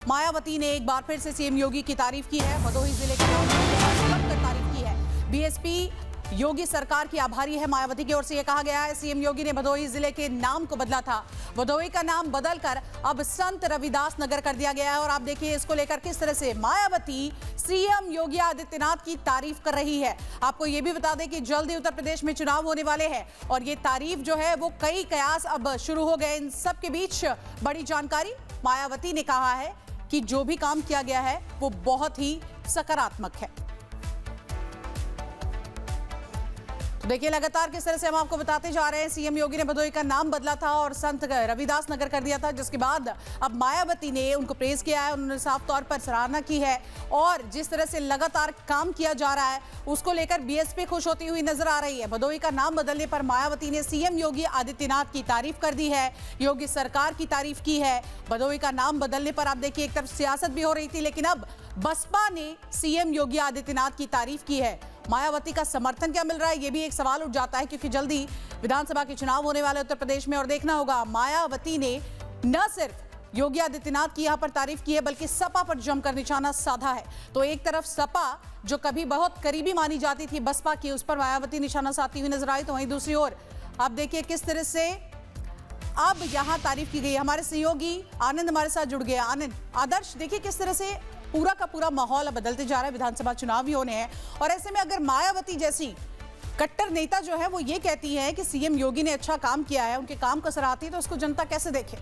मायावती ने एक बार फिर से सीएम योगी की तारीफ की है। भदोही जिले के नाम पर तारीफ की है। बीएसपी योगी सरकार की आभारी है। मायावती की ओर से यह कहा गया है, सीएम योगी ने भदोही जिले के नाम को बदला था। भदोही का नाम बदलकर अब संत रविदास नगर कर दिया गया है। और आप देखिए इसको लेकर किस तरह से मायावती सीएम योगी आदित्यनाथ की तारीफ कर रही है। आपको यह भी बता दें कि जल्द ही उत्तर प्रदेश में चुनाव होने वाले हैं और ये तारीफ जो है वो कई कयास अब शुरू हो गए। इन सब के बीच बड़ी जानकारी, मायावती ने कहा है कि जो भी काम किया गया है वो बहुत ही सकारात्मक है। देखिए लगातार किस तरह से हम आपको बताते जा रहे हैं, सीएम योगी ने भदोही का नाम बदला था और संत रविदास नगर कर दिया था, जिसके बाद अब मायावती ने उनको प्रेज किया है। उन्होंने साफ तौर पर सराहना की है और जिस तरह से लगातार काम किया जा रहा है उसको लेकर बीएसपी खुश होती हुई नजर आ रही है। भदोही का नाम बदलने पर मायावती ने सीएम योगी आदित्यनाथ की तारीफ कर दी है, योगी सरकार की तारीफ की है। भदोही का नाम बदलने पर आप देखिए एक तरफ सियासत भी हो रही थी, लेकिन अब बसपा ने सीएम योगी आदित्यनाथ की तारीफ की है। मायावती का समर्थन क्या मिल रहा है, ये भी एक सवाल उठ जाता है, क्योंकि जल्दी विधानसभा के चुनाव होने वाले उत्तर प्रदेश में और देखना होगा मायावती ने न सिर्फ योगी आदित्यनाथ की यहां पर तारीफ की है बल्कि सपा पर जमकर निशाना साधा है। तो एक तरफ सपा जो कभी बहुत करीबी मानी जाती थी बसपा की, उस पर मायावती निशाना साधती हुई नजर आई, तो वहीं दूसरी ओर आप देखिए किस तरह से अब यहां तारीफ की गई। हमारे सहयोगी आनंद हमारे साथ जुड़ गए। आनंद, आदर्श, देखिए किस तरह से पूरा का पूरा माहौल अब बदलते जा रहा है। विधानसभा चुनाव भी होने हैं और ऐसे में अगर मायावती जैसी कट्टर नेता जो है वो ये कहती है कि सीएम योगी ने अच्छा काम किया है, उनके काम को सराहती है, तो उसको जनता कैसे देखे?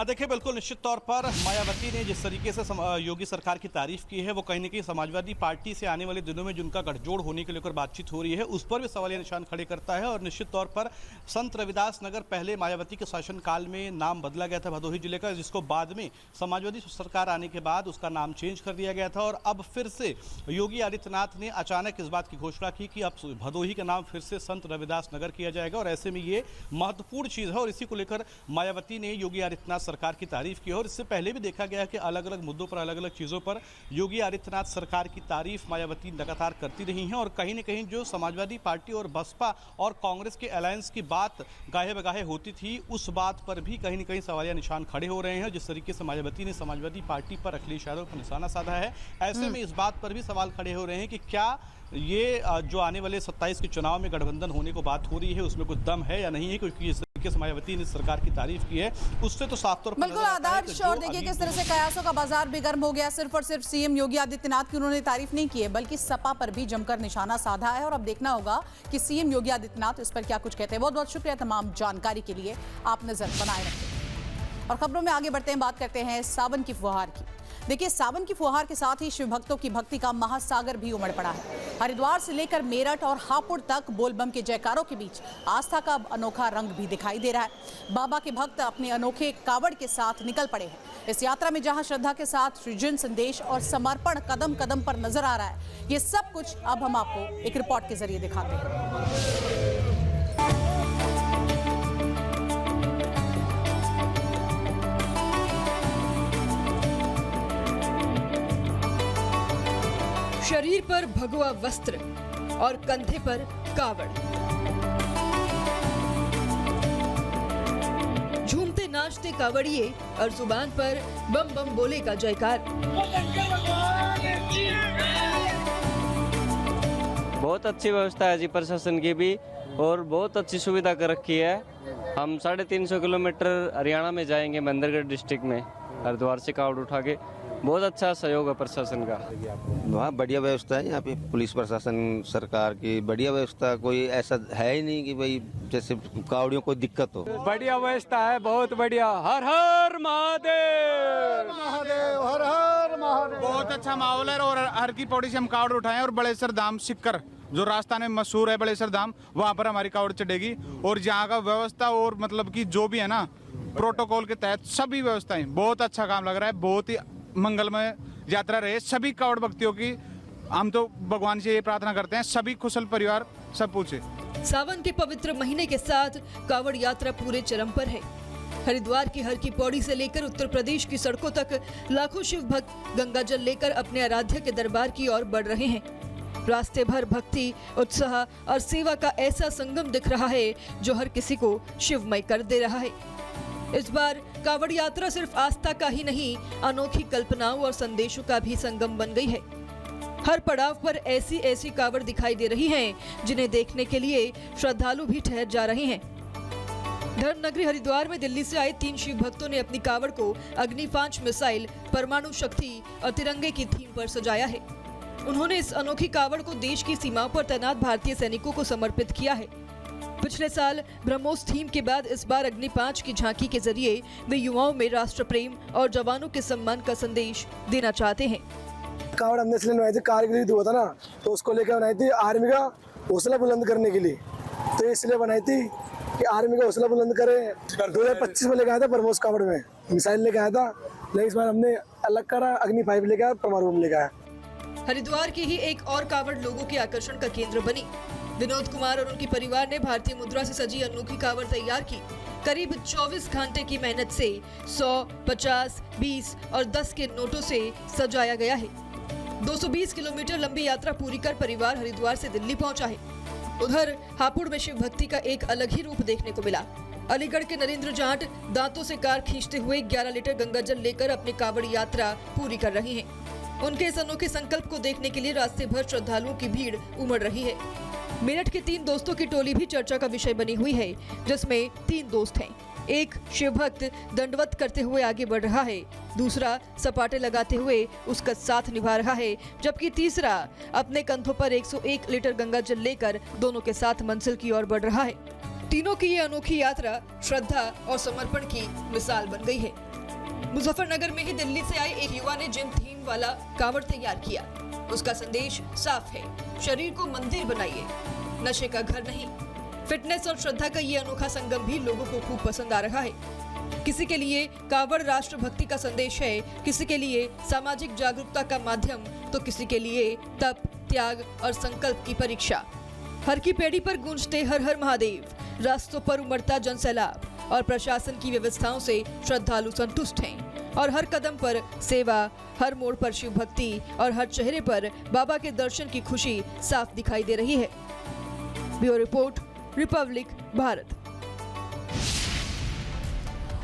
देखिए बिल्कुल निश्चित तौर पर मायावती ने जिस तरीके से योगी सरकार की तारीफ की है वो कहीं ना कहीं समाजवादी पार्टी से आने वाले दिनों में जिनका गठजोड़ होने के लेकर बातचीत हो रही है उस पर भी सवालिया निशान खड़े करता है। और निश्चित तौर पर संत रविदास नगर पहले मायावती के शासनकाल में नाम बदला गया था भदोही जिले का, जिसको बाद में समाजवादी सरकार आने के बाद उसका नाम चेंज कर दिया गया था। और अब फिर से योगी आदित्यनाथ ने अचानक इस बात की घोषणा की कि अब भदोही का नाम फिर से संत रविदास नगर किया जाएगा और ऐसे में ये महत्वपूर्ण चीज़ है और इसी को लेकर मायावती ने योगी आदित्यनाथ सरकार की तारीफ की। और इससे पहले भी देखा गया कि अलग अलग मुद्दों पर अलग अलग चीज़ों पर योगी आदित्यनाथ सरकार की तारीफ मायावती लगातार करती रही हैं। और कहीं न कहीं जो समाजवादी पार्टी और बसपा और कांग्रेस के अलायंस की बात गाहे बगाहे होती थी उस बात पर भी कहीं न कहीं सवालिया निशान खड़े हो रहे हैं। जिस तरीके से मायावती ने समाजवादी पार्टी पर अखिलेश यादव पर निशाना साधा है, ऐसे में इस बात पर भी सवाल खड़े हो रहे हैं कि क्या ये जो आने वाले 27 के चुनाव में गठबंधन होने को बात हो रही है उसमें कुछ दम है या नहीं है, क्योंकि इस तरीके से मायावती ने सरकार की तारीफ की है उससे तो साफ तौर पर बिल्कुल आदर्श। और देखिए किस तरह से कयासों का बाजार भी गर्म हो गया। सिर्फ और सिर्फ सीएम योगी आदित्यनाथ की उन्होंने तारीफ नहीं की है बल्कि सपा पर भी जमकर निशाना साधा है और अब देखना होगा कि सीएम योगी आदित्यनाथ इस पर क्या कुछ कहते हैं। बहुत बहुत शुक्रिया तमाम जानकारी के लिए, आप नजर बनाए रखें। और खबरों में आगे बढ़ते हैं, बात करते हैं सावन की फुहार की। देखिए सावन की फुहार के साथ ही शिव भक्तों की भक्ति का महासागर भी उमड़ पड़ा है। हरिद्वार से लेकर मेरठ और हापुड़ तक बोलबम के जयकारों के बीच आस्था का अनोखा रंग भी दिखाई दे रहा है। बाबा के भक्त अपने अनोखे कावड़ के साथ निकल पड़े हैं। इस यात्रा में जहां श्रद्धा के साथ सृजन संदेश और समर्पण कदम कदम पर नजर आ रहा है, ये सब कुछ अब हम आपको एक रिपोर्ट के जरिए दिखाते हैं। शरीर पर भगवा वस्त्र और कंधे पर कावड़, झूमते नाचते कावड़िए और जुबान पर बम बम बोले का जयकार। बहुत अच्छी व्यवस्था है जी प्रशासन की भी और बहुत अच्छी सुविधा कर रखी है। हम 350 किलोमीटर हरियाणा में जाएंगे महेंद्रगढ़ डिस्ट्रिक्ट में हरिद्वार से कावड़ उठा के। बहुत अच्छा सहयोग है प्रशासन का। वहाँ बढ़िया व्यवस्था है, यहाँ पे पुलिस प्रशासन सरकार की बढ़िया व्यवस्था, कोई ऐसा है ही नहीं कि भाई जैसे कावड़ियों को दिक्कत हो। बढ़िया व्यवस्था है, बहुत बढ़िया। हर हर महादेव, महादेव, हर हर महादेव। बहुत अच्छा माहौल है और हर की पौड़ी से हम कावड़ उठाए और बड़ेसर धाम सिक्कर जो राजस्थान में मशहूर है बड़ेसर धाम, वहाँ पर हमारी कावड़ चढ़ेगी। और यहाँ का व्यवस्था और मतलब कि जो भी है ना प्रोटोकॉल के तहत सभी व्यवस्थाएं, बहुत अच्छा काम लग रहा है। बहुत ही मंगलमय यात्रा रहे सभी कावड़ भक्तियों की। हम तो भगवान से ये प्रार्थना करते हैं सभी कुशल परिवार सब पूछे। सावन के पवित्र महीने के साथ कावड़ यात्रा पूरे चरम पर है। हरिद्वार की हर की पौड़ी से लेकर उत्तर प्रदेश की सड़कों तक लाखों शिव भक्त गंगा जल लेकर अपने आराध्य के दरबार की ओर बढ़ रहे हैं। रास्ते भर भक्ति, उत्साह और सेवा का ऐसा संगम दिख रहा है जो हर किसी को शिवमय कर दे रहा है। इस बार कावड़ यात्रा सिर्फ आस्था का ही नहीं, अनोखी कल्पनाओं और संदेशों का भी संगम बन गई है। हर पड़ाव पर ऐसी ऐसी कावड़ दिखाई दे रही हैं, जिन्हें देखने के लिए श्रद्धालु भी ठहर जा रहे हैं। धर्म नगरी हरिद्वार में दिल्ली से आए 3 शिव भक्तों ने अपनी कावड़ को अग्नि 5 मिसाइल, परमाणु शक्ति और तिरंगे की थीम पर सजाया है। उन्होंने इस अनोखी कावड़ को देश की सीमाओं पर तैनात भारतीय सैनिकों को समर्पित किया है। पिछले साल ब्रह्मोस थीम के बाद इस बार अग्नि 5 की झांकी के जरिए वे युवाओं में राष्ट्र प्रेम और जवानों के सम्मान का संदेश देना चाहते हैं। कावड़ हमने इसलिए बनाई थी, कारगिल युद्ध हुआ था ना, तो उसको लेकर बनाई थी आर्मी का हौसला बुलंद करने के लिए। तो इसलिए बनाई थी कि आर्मी का हौसला बुलंद करे। 2025 में लेकर आया था ब्रह्मोस कावड़ में मिसाइल लेकर आया था, लेकिन इस बार हमने अलग करा, अग्नि 5 लेकर आया, परमाणु बम लेकर आया। हरिद्वार की ही एक और कावड़ लोगों के आकर्षण का केंद्र बनी। विनोद कुमार और उनके परिवार ने भारतीय मुद्रा से सजी अनोखी कावड़ तैयार की। करीब 24 घंटे की मेहनत से 100, 50, 20 और 10 के नोटों से सजाया गया है। 220 किलोमीटर लंबी यात्रा पूरी कर परिवार हरिद्वार से दिल्ली पहुंचा है। उधर हापुड़ में शिव भक्ति का एक अलग ही रूप देखने को मिला। अलीगढ़ के नरेंद्र जाट दांतों से कार खींचते हुए 11 लीटर गंगा जल लेकर अपनी कावड़ यात्रा पूरी कर रहे हैं। उनके इस अनोखे संकल्प को देखने के लिए रास्ते भर श्रद्धालुओं की भीड़ उमड़ रही है। मेरठ के 3 दोस्तों की टोली भी चर्चा का विषय बनी हुई है, जिसमें 3 दोस्त हैं। एक शिव भक्त दंडवत करते हुए आगे बढ़ रहा है, दूसरा सपाटे लगाते हुए उसका साथ निभा रहा है, जबकि तीसरा अपने कंधों पर 101 लीटर गंगा जल लेकर दोनों के साथ मंजिल की ओर बढ़ रहा है। तीनों की ये अनोखी यात्रा श्रद्धा और समर्पण की मिसाल बन गई है। मुजफ्फरनगर में ही दिल्ली से आए एक युवा ने जिम थीम वाला कावड़ तैयार किया। उसका संदेश साफ है, शरीर को मंदिर बनाइए, नशे का घर नहीं। फिटनेस और श्रद्धा का ये अनोखा संगम भी लोगों को खूब पसंद आ रहा है। किसी के लिए कावड़ राष्ट्रभक्ति का संदेश है, किसी के लिए सामाजिक जागरूकता का माध्यम, तो किसी के लिए तप, त्याग और संकल्प की परीक्षा। हर की पेड़ी पर गूंजते हर हर महादेव, रास्तों पर उमड़ता जनसैलाब और प्रशासन की व्यवस्थाओं से श्रद्धालु संतुष्ट हैं और हर कदम पर सेवा, हर मोड़ पर शिव भक्ति और हर चेहरे पर बाबा के दर्शन की खुशी साफ दिखाई दे रही है। Bureau report, Republic Bharat.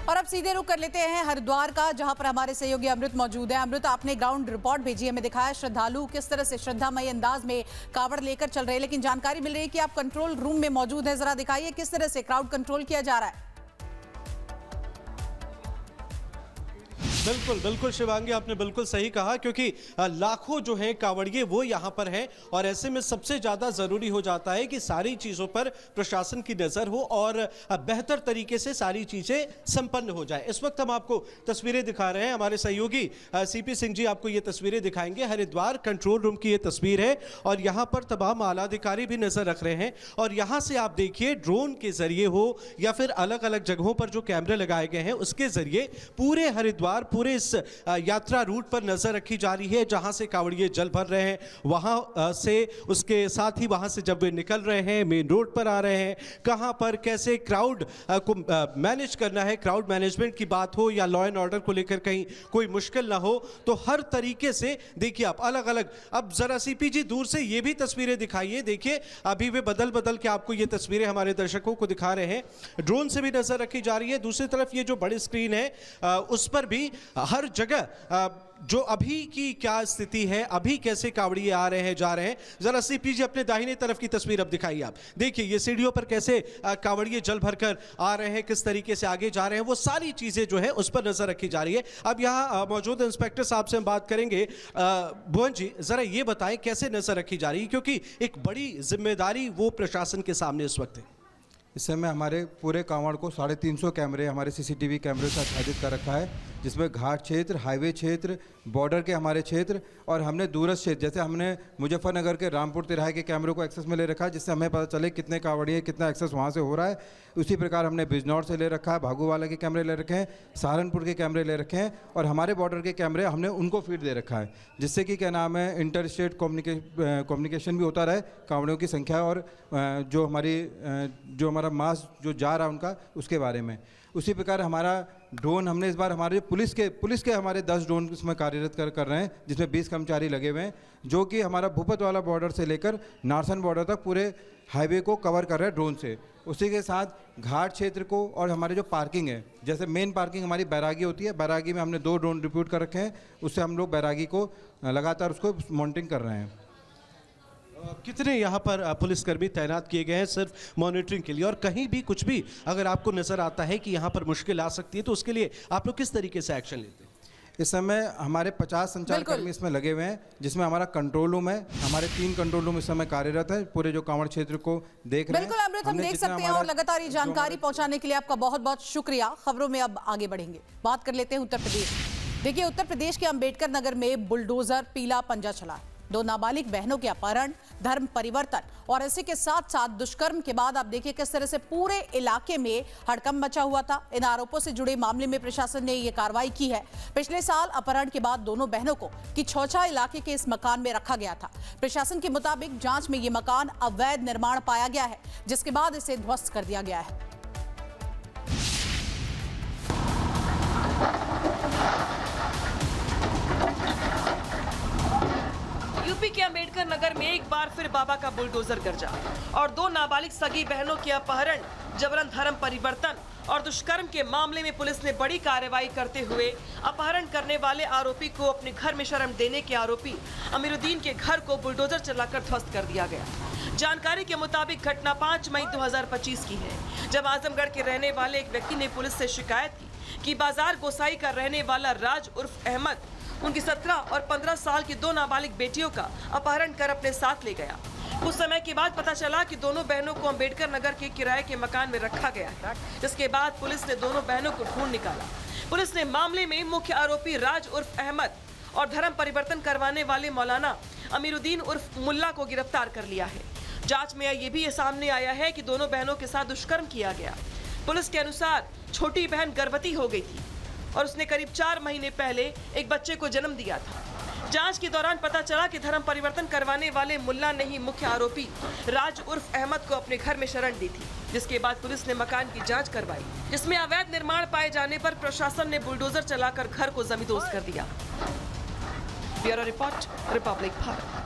और अब सीधे रुख कर लेते हैं हरिद्वार का, जहां पर हमारे सहयोगी अमृत मौजूद है। अमृत, आपने ग्राउंड रिपोर्ट भेजी है, हमें दिखाया श्रद्धालु किस तरह से श्रद्धामयी अंदाज में कावड़ लेकर चल रहे हैं, लेकिन जानकारी मिल रही है कि आप कंट्रोल रूम में मौजूद है। जरा दिखाइए किस तरह से क्राउड कंट्रोल किया जा रहा है। बिल्कुल बिल्कुल शिवांगी, आपने बिल्कुल सही कहा, क्योंकि लाखों जो हैं कावड़िए वो यहाँ पर हैं और ऐसे में सबसे ज़्यादा ज़रूरी हो जाता है कि सारी चीज़ों पर प्रशासन की नज़र हो और बेहतर तरीके से सारी चीज़ें संपन्न हो जाए। इस वक्त हम आपको तस्वीरें दिखा रहे हैं, हमारे सहयोगी सीपी सिंह जी आपको ये तस्वीरें दिखाएंगे। हरिद्वार कंट्रोल रूम की ये तस्वीर है और यहाँ पर तमाम आला अधिकारी भी नज़र रख रहे हैं और यहाँ से आप देखिए ड्रोन के जरिए हो या फिर अलग अलग जगहों पर जो कैमरे लगाए गए हैं उसके जरिए पूरे हरिद्वार, पूरे इस यात्रा रूट पर नजर रखी जा रही है। जहां से कावड़िए जल भर रहे हैं वहां से, उसके साथ ही वहां से जब वे निकल रहे हैं, मेन रोड पर आ रहे हैं, कहां पर कैसे क्राउड को मैनेज करना है, क्राउड मैनेजमेंट की बात हो या लॉ एंड ऑर्डर को लेकर कहीं कोई मुश्किल ना हो, तो हर तरीके से देखिए आप अलग अलग। अब जरा सीपी जी दूर से ये भी तस्वीरें दिखाइए, देखिए अभी वे बदल बदल के आपको ये तस्वीरें हमारे दर्शकों को दिखा रहे हैं। ड्रोन से भी नजर रखी जा रही है। दूसरी तरफ ये जो बड़ी स्क्रीन है उस पर भी हर जगह जो अभी की क्या स्थिति है, अभी कैसे कावड़िए आ रहे हैं जा रहे हैं। जरा सीपी जी अपने दाहिने तरफ की तस्वीर अब दिखाइए आप, देखिए ये सीढ़ियों पर कैसे कावड़िए जल भरकर आ रहे हैं, किस तरीके से आगे जा रहे हैं, वो सारी चीजें जो है उस पर नजर रखी जा रही है। अब यहाँ मौजूद इंस्पेक्टर साहब से हम बात करेंगे। भुवन जी जरा ये बताएं कैसे नजर रखी जा रही है, क्योंकि एक बड़ी जिम्मेदारी वो प्रशासन के सामने इस वक्त है। इस समय हमारे पूरे कांवड़ को 350 कैमरे हमारे सीसीटीवी कैमरे से आच्छादित कर रखा है, जिसमें घाट क्षेत्र, हाईवे क्षेत्र, बॉर्डर के हमारे क्षेत्र और हमने दूरस्थ क्षेत्र जैसे हमने मुजफ्फरनगर के रामपुर तिराहे के कैमरों को एक्सेस में ले रखा है, जिससे हमें पता चले कितने कावड़िए, कितना एक्सेस वहाँ से हो रहा है। उसी प्रकार हमने बिजनौर से ले रखा है, भागूवाला के कैमरे ले रखे हैं, सहारनपुर के कैमरे ले रखे हैं और हमारे बॉर्डर के कैमरे हमने उनको फीड दे रखा है, जिससे कि क्या नाम है इंटर स्टेट कम्युनिकेशन भी होता रहे, कावड़ियों की संख्या और जो हमारा हमारा मास जो जा रहा है उनका उसके बारे में। उसी प्रकार हमारा ड्रोन हमने इस बार हमारे जो पुलिस के हमारे 10 ड्रोन इसमें कार्यरत कर रहे हैं, जिसमें 20 कर्मचारी लगे हुए हैं, जो कि हमारा भूपत वाला बॉर्डर से लेकर नारसन बॉर्डर तक पूरे हाईवे को कवर कर रहे हैं ड्रोन से। उसी के साथ घाट क्षेत्र को और हमारे जो पार्किंग है, जैसे मेन पार्किंग हमारी बैरागी होती है, बैरागी में हमने 2 ड्रोन डिप्यूट कर रखे हैं, उससे हम लोग बैरागी को लगातार उसको मॉनिटरिंग कर रहे हैं। कितने यहाँ पर पुलिसकर्मी तैनात किए गए हैं सिर्फ मॉनिटरिंग के लिए, और कहीं भी कुछ भी अगर आपको नज़र आता है कि यहाँ पर मुश्किल आ सकती है तो उसके लिए आप लोग किस तरीके से एक्शन लेते हैं? इस समय हमारे 50 संचारकर्मी इसमें लगे हुए हैं, जिसमें हमारा कंट्रोल रूम है, हमारे 3 कंट्रोल रूम इस समय कार्यरत है, पूरे जो कांवड़ क्षेत्र को देख रहे हैं। बिल्कुल अमृत, हम देख सकते हैं और लगातार ये जानकारी पहुंचाने के लिए आपका बहुत बहुत शुक्रिया। खबरों में अब आगे बढ़ेंगे, बात कर लेते हैं उत्तर प्रदेश। देखिए, उत्तर प्रदेश के अंबेडकर नगर में बुलडोजर पीला पंजा चला। 2 नाबालिग बहनों के अपहरण, धर्म परिवर्तन और इसी के साथ साथ दुष्कर्म के बाद आप देखिए किस तरह से पूरे इलाके में हड़कंप मचा हुआ था। इन आरोपों से जुड़े मामले में प्रशासन ने यह कार्रवाई की है। पिछले साल अपहरण के बाद दोनों बहनों को किछौछा इलाके के इस मकान में रखा गया था। प्रशासन के मुताबिक जांच में यह मकान अवैध निर्माण पाया गया है, जिसके बाद इसे ध्वस्त कर दिया गया है। यूपी के अंबेडकर नगर में एक बार फिर बाबा का बुलडोजर गरजा और 2 नाबालिग सगी बहनों के अपहरण, जबरन धर्म परिवर्तन और दुष्कर्म के मामले में पुलिस ने बड़ी कार्रवाई करते हुए अपहरण करने वाले आरोपी को अपने घर में शरण देने के आरोपी अमीरुद्दीन के घर को बुलडोजर चलाकर ध्वस्त कर दिया गया। जानकारी के मुताबिक घटना 5 मई 2025 की है, जब आजमगढ़ के रहने वाले एक व्यक्ति ने पुलिस से शिकायत की कि बाजार गोसाई का रहने वाला राज उर्फ अहमद उनकी 17 और 15 साल की 2 नाबालिग बेटियों का अपहरण कर अपने साथ ले गया। कुछ समय के बाद पता चला कि दोनों बहनों को अंबेडकर नगर के किराए के मकान में रखा गया है, जिसके बाद पुलिस ने दोनों बहनों को ढूंढ निकाला। पुलिस ने मामले में मुख्य आरोपी राज उर्फ अहमद और धर्म परिवर्तन करवाने वाले मौलाना अमीरुद्दीन उर्फ मुल्ला को गिरफ्तार कर लिया है। जांच में ये भी सामने आया है कि दोनों बहनों के साथ दुष्कर्म किया गया। पुलिस के अनुसार छोटी बहन गर्भवती हो गई थी और उसने करीब 4 महीने पहले एक बच्चे को जन्म दिया था। जांच के दौरान पता चला कि धर्म परिवर्तन करवाने वाले मुल्ला ने ही मुख्य आरोपी राज उर्फ अहमद को अपने घर में शरण दी थी, जिसके बाद पुलिस ने मकान की जांच करवाई, जिसमें अवैध निर्माण पाए जाने पर प्रशासन ने बुलडोजर चलाकर घर को जमींदोज कर दिया। Bureau report, Republic Bharat.